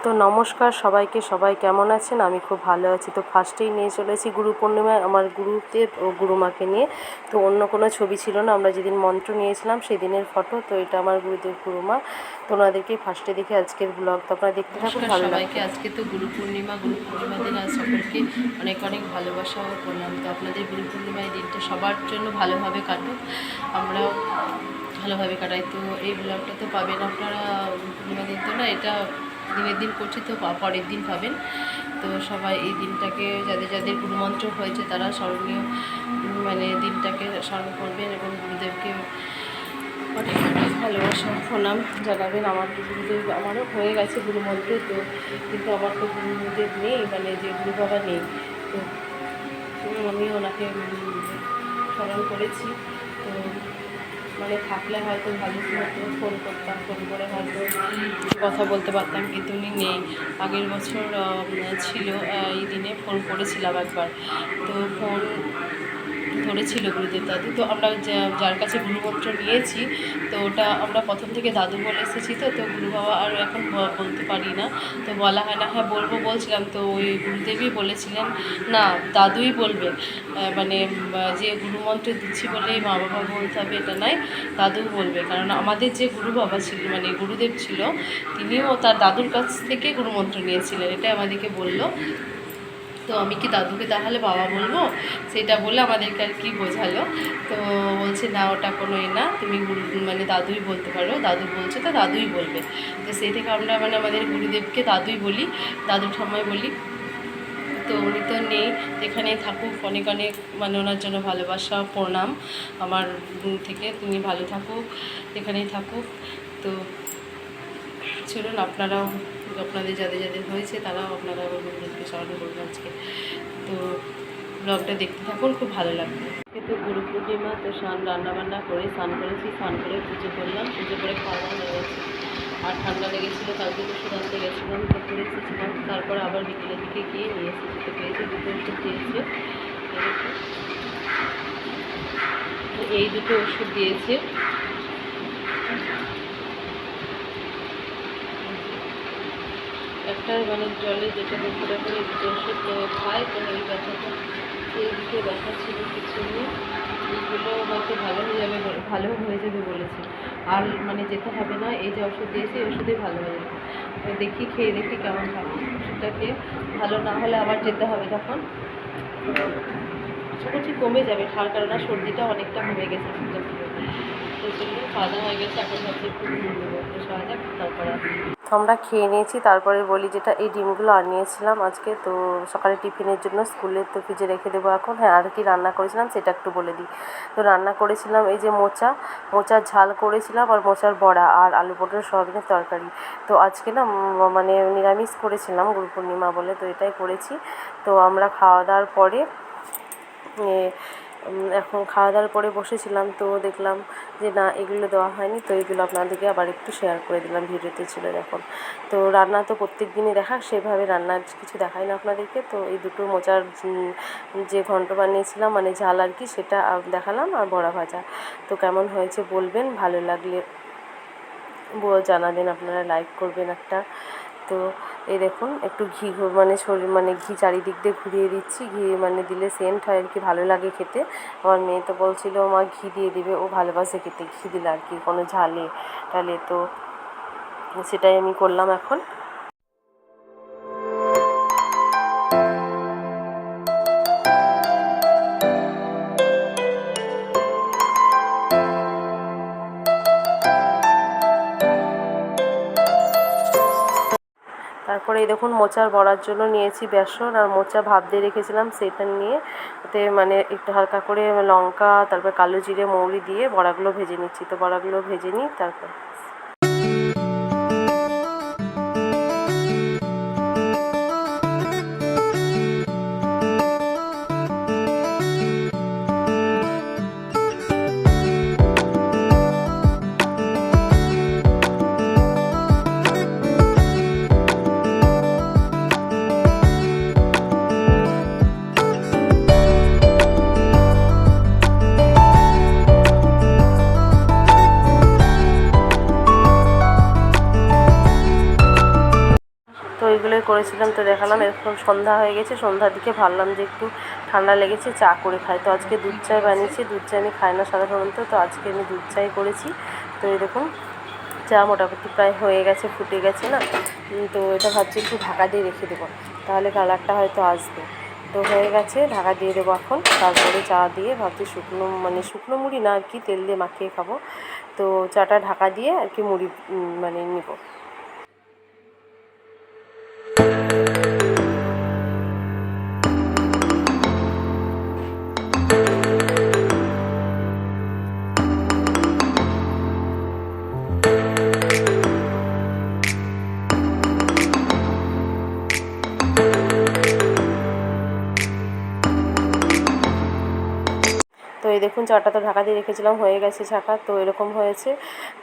তো নমস্কার সবাইকে, সবাই কেমন আছেন? আমি খুব ভালো আছি। তো ফার্স্টেই নিয়ে চলেছি গুরু পূর্ণিমায় আমার গুরুদেব ও গুরুমাকে নিয়ে। তো অন্য কোনো ছবি ছিল না, আমরা যেদিন মন্ত্র নিয়েছিলাম সেদিনের ফটো। তো এটা আমার গুরুদেব গুরুমা। তো ওনাদেরকে ফার্স্টে দেখে আজকের ব্লগ, তো আপনারা দেখতে থাকুন, ভালো সবাইকে। লাগবে। আজকে তো গুরু পূর্ণিমা দিন, আজ সকলকে অনেক অনেক ভালোবাসা ও প্রণাম। তো আপনাদের গুরু পূর্ণিমায় দিনটা সবার জন্য ভালোভাবে কাটুক, আমরাও ভালোভাবে কাটাই। তো এই ব্লগটা তো পাবেন আপনারা পূর্ণিমা দিন, তো না এটা দিনের দিন করছি, তো পরের দিন পাবেন। তো সবাই এই দিনটাকে যাদের যাদের গুরুমন্ত্র হয়েছে তারা স্মরণীয় দিনটাকে স্মরণ করবেন এবং গুরুদেবকে অনেক অনেক ভালোবাসা প্রণাম জানাবেন। আমার গুরুদেব, আমারও হয়ে গেছে গুরুমন্ত্র, তো কিন্তু আমার তো গুরুদেব নেই, যে গুরু বাবা নেই। তো আমি ওনাকে স্মরণ করেছি। তো থাকলে হয়তো ভালো হতো, ফোন করতাম, ফোন করে হয়তো কথা বলতে পারতাম, কিন্তু উনি নেই। আগের বছর ছিল এই দিনে ফোন করেছিলাম একবার, তো ফোন ধরেছিল গুরুদেব দাদু। তো আমরা যার কাছে গুরুমন্ত্র নিয়েছি, তো ওটা আমরা প্রথম থেকে দাদু বলে এসেছি। তো গুরু বাবা আর এখন বলতে পারি না, তো বলা হয় না। হ্যাঁ বলছিলাম, তো ওই গুরুদেবই বলেছিলেন না দাদুই বলবে, যে গুরুমন্ত্র দিচ্ছি বলেই মা বাবা বলতে হবে এটা নয়, দাদু বলবে। কারণ আমাদের যে গুরু বাবা ছিল, গুরুদেব ছিল, তিনিও তার দাদুর কাছ থেকে গুরুমন্ত্র নিয়েছিলেন, এটাই আমাদেরকে বললো। তো আমি কি দাদুকে তাহলে বাবা বলবো, সেটা বলে আমাদেরকে আর কি বোঝালো। তো বলছে না ওটা কোনো না, তুমি দাদুই বলতে পারো, দাদু বলছে তো দাদুই বলবে। তো সেই থেকে আমরা আমাদের গুরুদেবকে দাদুই বলি, দাদু ঠাম্মাই বলি। তো উনি তো নেই, যেখানেই থাকুক অনেক অনেক ওনার জন্য ভালোবাসা প্রণাম আমার থেকে। তিনি ভালো থাকুক, যেখানেই থাকুক। তো চলুন আপনারাও, আপনাদের যাদের যাদের হয়েছে তারাও আপনারা গুরুদেবকে স্মরণ করুন আজকে। তো ব্লগটা দেখতে থাকুন, খুব ভালো লাগবে। তো গুরু পূর্ণিমা, তো রান্নাবান্না করে স্নান করেছি, স্নান করে পুজো করলাম, পুজো করে খাওয়া দাওয়া হয়ে গেছে। আর ঠান্ডা লেগেছিলো, কালকে ওষুধ আনতে গেছিলাম, তো করে এসেছিলাম। তারপর আবার বিকেলের দিকে গিয়ে নিয়ে এসেছি, তো পেয়েছি দুটো ওষুধ দিয়েছে। এই দুটো ওষুধ দিয়েছে। একটা জলে যেটা করে করে দুটো ওষুধ খায়, তো এই ব্যথাটা, এই দিকে ব্যথা ছিল কিছু নিয়ে, এইগুলো হয়তো ভালো হয়ে যাবে বলেছে। আর যেতে হবে না, এই যে ওষুধ দিয়েছে এই ওষুধেই ভালো হয়ে যাবে। দেখি খেয়ে দেখি কেমন থাকে। ওষুধটা খেয়ে ভালো না হলে আবার যেতে হবে তখন। আশা করছি কমে যাবে, কারণ সর্দিটা অনেকটা কমে গেছে ওষুধটা খেয়ে। তো জন্য খাওয়া দাওয়া হয়ে গেছে, এখন ভাবছি একটু ঘুম দেবো, খাওয়া যাক তারপরে। আমরা খেয়ে নিয়েছি, তারপরে বলি যেটা এই ডিমগুলো আনিয়েছিলাম আজকে, তো সকালে টিফিনের জন্য স্কুলে, তো ফ্রিজে রেখে দেবো এখন। হ্যাঁ, আর কি রান্না করেছিলাম সেটা একটু বলে দিই। তো রান্না করেছিলাম এই যে মোচার ঝাল করেছিলাম, আর মোচার বড়া, আর আলু পটল সয়াবিনের তরকারি। তো আজকে না নিরামিষ করেছিলাম গুরু পূর্ণিমা বলে, তো এটাই করেছি। তো আমরা খাওয়া দাওয়ার পরে এখন খাওয়া দাওয়ার পরে বসেছিলাম, তো দেখলাম যে না এগুলো দেওয়া হয়নি, তো এগুলো আপনাদেরকে আবার একটু শেয়ার করে দিলাম, ভিডিওতে ছিল যখন। তো রান্না তো প্রত্যেক দিনই দেখা, সেভাবে রান্নার কিছু দেখাই না আপনাদেরকে। তো এই দুটো মোচার যে ঘন্ট বানিয়েছিলাম, ঝাল আর কি, সেটা দেখালাম, আর বড়া ভাজা। তো কেমন হয়েছে বলবেন, ভালো লাগলে জানাবেন, আপনারা লাইক করবেন একটা। তো এই দেখুন একটু ঘি ঘি চারিদিক দিয়ে ঘুরিয়ে দিচ্ছি, ঘি দিলে সেন্ট হয় আর কি, ভালো লাগে খেতে। আমার মেয়ে তো বলছিল মা ঘি দিয়ে দিবে, ও ভালোবাসে খেতে ঘি দিলে আর কি, কোনো ঝালে টালে। তো সেটাই আমি করলাম এখন। তারপরে এই দেখুন মোচার বড়ার জন্য নিয়েছি বেসন, আর মোচা ভাপ দিয়ে রেখেছিলাম সেটা নিয়ে, ওতে একটু হালকা করে লঙ্কা, তারপর কালো জিরে মৌরি দিয়ে বড়াগুলো ভেজে নিচ্ছি। তো বড়াগুলো ভেজে নিই তারপর। ওইগুলোই করেছিলাম। তো দেখালাম এখন সন্ধ্যা হয়ে গেছে, সন্ধ্যার দিকে ভাবলাম যে একটু ঠান্ডা লেগেছে চা করে খাই। তো আজকে দুধ চাই বানিয়েছি, দুধ চা আমি খাই না সাধারণত, তো আজকে আমি দুধ চাই করেছি। তো এই দেখুন চা মোটামুটি প্রায় হয়ে গেছে, ফুটে গেছে না। তো এটা ভাবছি একটু ঢাকা দিয়ে রেখে দেবো, তাহলে কালারটা হয়তো আসবে। তো হয়ে গেছে, ঢাকা দিয়ে দেবো এখন। তারপরে চা দিয়ে ভাবছি শুকনো মুড়ি না আর কি, তেল দিয়ে মাখিয়ে খাবো। তো চাটা ঢাকা দিয়ে আর কি মুড়ি নিব। তো এই দেখুন চাটা তো ঢাকা দিয়ে রেখেছিলাম, হয়ে গেছে ছাকা, তো এরকম হয়েছে।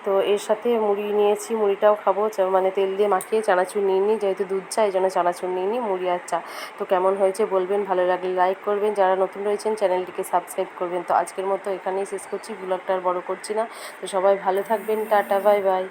তো এর সাথে মুড়ি নিয়েছি, মুড়িটাও খাবো, তেল দিয়ে মাখিয়ে চানাচুর নিয়ে নিই, যেহেতু দুধ চা এই জন্য চানাচুর নিয়ে নিই, মুড়ি আর চা। তো কেমন হয়েছে বলবেন, ভালো লাগলে লাইক করবেন, যারা নতুন রয়েছেন চ্যানেলটিকে সাবস্ক্রাইব করবেন। তো আজকের মতো এখানেই শেষ করছি, ব্লগটা আর বড় করছি না। তো সবাই ভালো থাকবেন, টাটা বাই বাই।